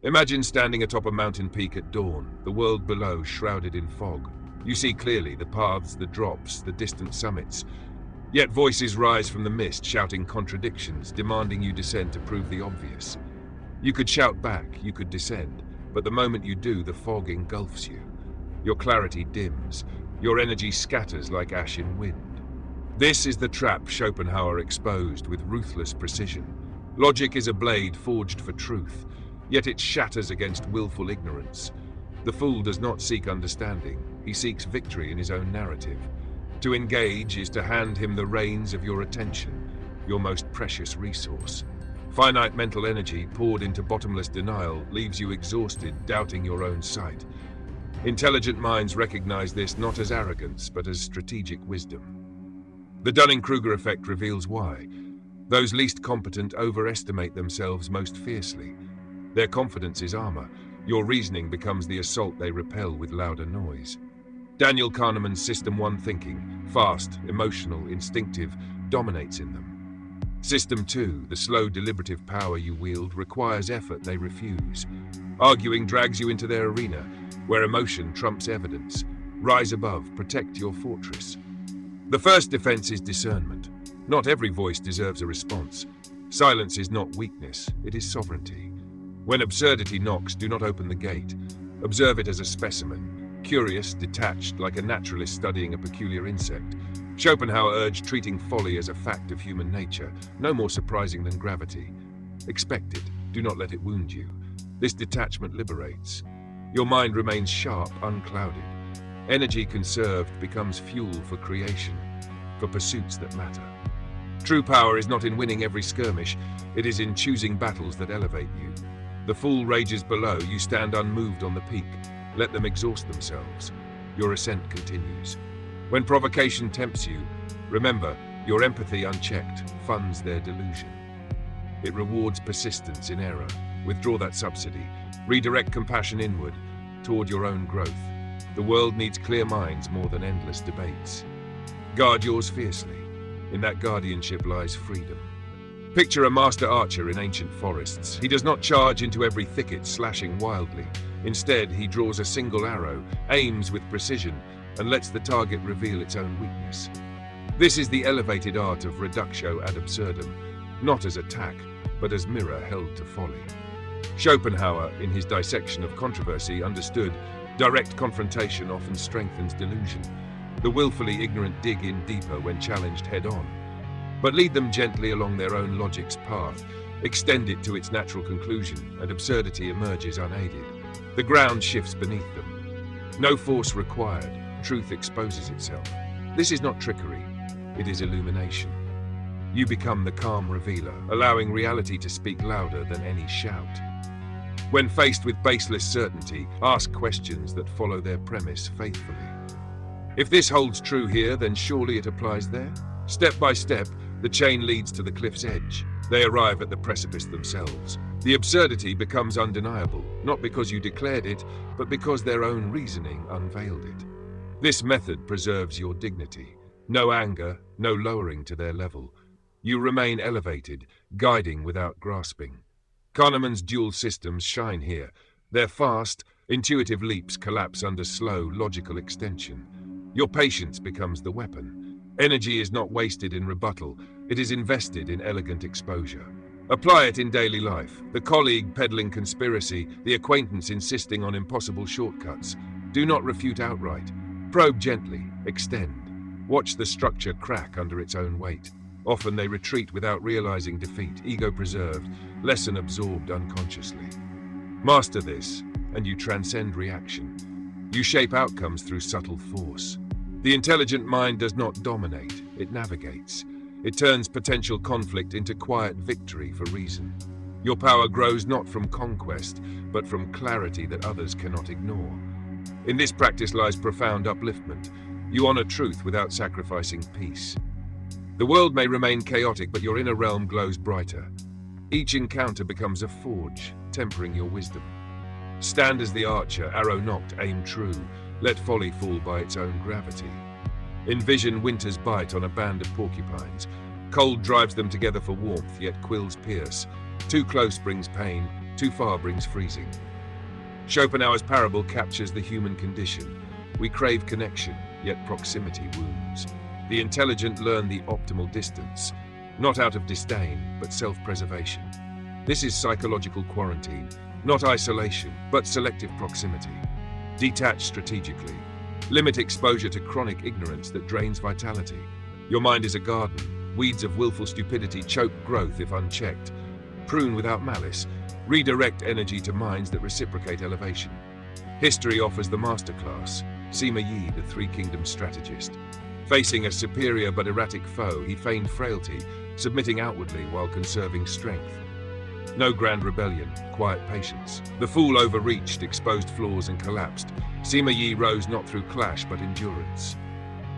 Imagine standing atop a mountain peak at dawn, the world below shrouded in fog. You see clearly the paths, the drops, the distant summits. Yet voices rise from the mist, shouting contradictions, demanding you descend to prove the obvious. You could shout back, you could descend, but the moment you do, the fog engulfs you. Your clarity dims, your energy scatters like ash in wind. This is the trap Schopenhauer exposed with ruthless precision. Logic is a blade forged for truth, yet it shatters against willful ignorance. The fool does not seek understanding, he seeks victory in his own narrative. To engage is to hand him the reins of your attention, your most precious resource. Finite mental energy poured into bottomless denial leaves you exhausted, doubting your own sight. Intelligent minds recognize this not as arrogance, but as strategic wisdom. The Dunning-Kruger effect reveals why. Those least competent overestimate themselves most fiercely. Their confidence is armor. Your reasoning becomes the assault they repel with louder noise. Daniel Kahneman's System 1 thinking, fast, emotional, instinctive, dominates in them. System 2, the slow, deliberative power you wield, requires effort they refuse. Arguing drags you into their arena, where emotion trumps evidence. Rise above, protect your fortress. The first defense is discernment. Not every voice deserves a response. Silence is not weakness, it is sovereignty. When absurdity knocks, do not open the gate. Observe it as a specimen, curious, detached, like a naturalist studying a peculiar insect. Schopenhauer urged treating folly as a fact of human nature, no more surprising than gravity. Expect it, do not let it wound you. This detachment liberates. Your mind remains sharp, unclouded. Energy conserved becomes fuel for creation, for pursuits that matter. True power is not in winning every skirmish, it is in choosing battles that elevate you. The fool rages below, you stand unmoved on the peak. Let them exhaust themselves. Your ascent continues. When provocation tempts you, remember, your empathy unchecked funds their delusion. It rewards persistence in error. Withdraw that subsidy. Redirect compassion inward, toward your own growth. The world needs clear minds more than endless debates. Guard yours fiercely. In that guardianship lies freedom. Picture a master archer in ancient forests. He does not charge into every thicket, slashing wildly. Instead, he draws a single arrow, aims with precision, and lets the target reveal its own weakness. This is the elevated art of reductio ad absurdum, not as attack, but as mirror held to folly. Schopenhauer, in his dissection of controversy, understood direct confrontation often strengthens delusion. The willfully ignorant dig in deeper when challenged head-on. But lead them gently along their own logic's path, extend it to its natural conclusion, and absurdity emerges unaided. The ground shifts beneath them. No force required, truth exposes itself. This is not trickery, it is illumination. You become the calm revealer, allowing reality to speak louder than any shout. When faced with baseless certainty, ask questions that follow their premise faithfully. If this holds true here, then surely it applies there. Step by step, the chain leads to the cliff's edge. They arrive at the precipice themselves. The absurdity becomes undeniable, not because you declared it, but because their own reasoning unveiled it. This method preserves your dignity. No anger, no lowering to their level. You remain elevated, guiding without grasping. Kahneman's dual systems shine here. Their fast, intuitive leaps collapse under slow, logical extension. Your patience becomes the weapon. Energy is not wasted in rebuttal, it is invested in elegant exposure. Apply it in daily life. The colleague peddling conspiracy, the acquaintance insisting on impossible shortcuts. Do not refute outright. Probe gently, extend. Watch the structure crack under its own weight. Often they retreat without realizing defeat, ego preserved, lesson absorbed unconsciously. Master this, and you transcend reaction. You shape outcomes through subtle force. The intelligent mind does not dominate, it navigates. It turns potential conflict into quiet victory for reason. Your power grows not from conquest, but from clarity that others cannot ignore. In this practice lies profound upliftment. You honor truth without sacrificing peace. The world may remain chaotic, but your inner realm glows brighter. Each encounter becomes a forge, tempering your wisdom. Stand as the archer, arrow nocked, aim true. Let folly fall by its own gravity. Envision winter's bite on a band of porcupines. Cold drives them together for warmth, yet quills pierce. Too close brings pain, Too far brings freezing. Schopenhauer's parable captures the human condition. We crave connection, yet proximity wounds. The intelligent learn the optimal distance, not out of disdain, but self-preservation. This is psychological quarantine, not isolation, but selective proximity. Detach strategically. Limit exposure to chronic ignorance that drains vitality. Your mind is a garden. Weeds of willful stupidity choke growth if unchecked. Prune without malice. Redirect energy to minds that reciprocate elevation. History offers the masterclass. Sima the Three Kingdoms strategist. Facing a superior but erratic foe, he feigned frailty, submitting outwardly while conserving strength. No grand rebellion, quiet patience. The fool overreached, exposed flaws and collapsed. Sima rose not through clash but endurance.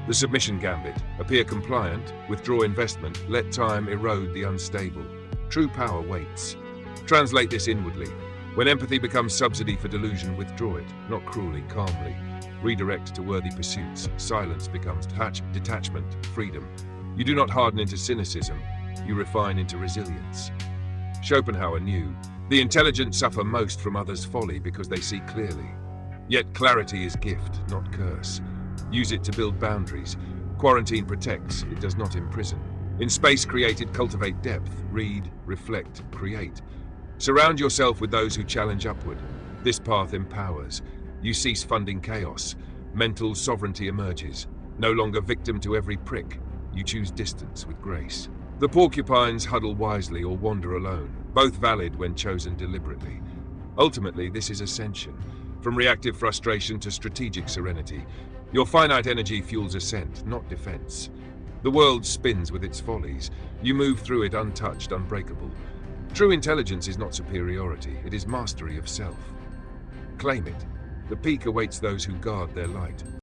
The submission gambit. Appear compliant, withdraw investment, let time erode the unstable. True power waits. Translate this inwardly. When empathy becomes subsidy for delusion, withdraw it, not cruelly, calmly. Redirect to worthy pursuits. Silence becomes detachment, freedom. You do not harden into cynicism, you refine into resilience. Schopenhauer knew, the intelligent suffer most from others' folly because they see clearly. Yet clarity is gift, not curse. Use it to build boundaries. Quarantine protects, it does not imprison. In space created, cultivate depth. Read, reflect, create. Surround yourself with those who challenge upward. This path empowers. You cease funding chaos. Mental sovereignty emerges. No longer victim to every prick. You choose distance with grace. The porcupines huddle wisely or wander alone, both valid when chosen deliberately. Ultimately, this is ascension. From reactive frustration to strategic serenity, your finite energy fuels ascent, not defense. The world spins with its follies. You move through it untouched, unbreakable. True intelligence is not superiority, it is mastery of self. Claim it. The peak awaits those who guard their light.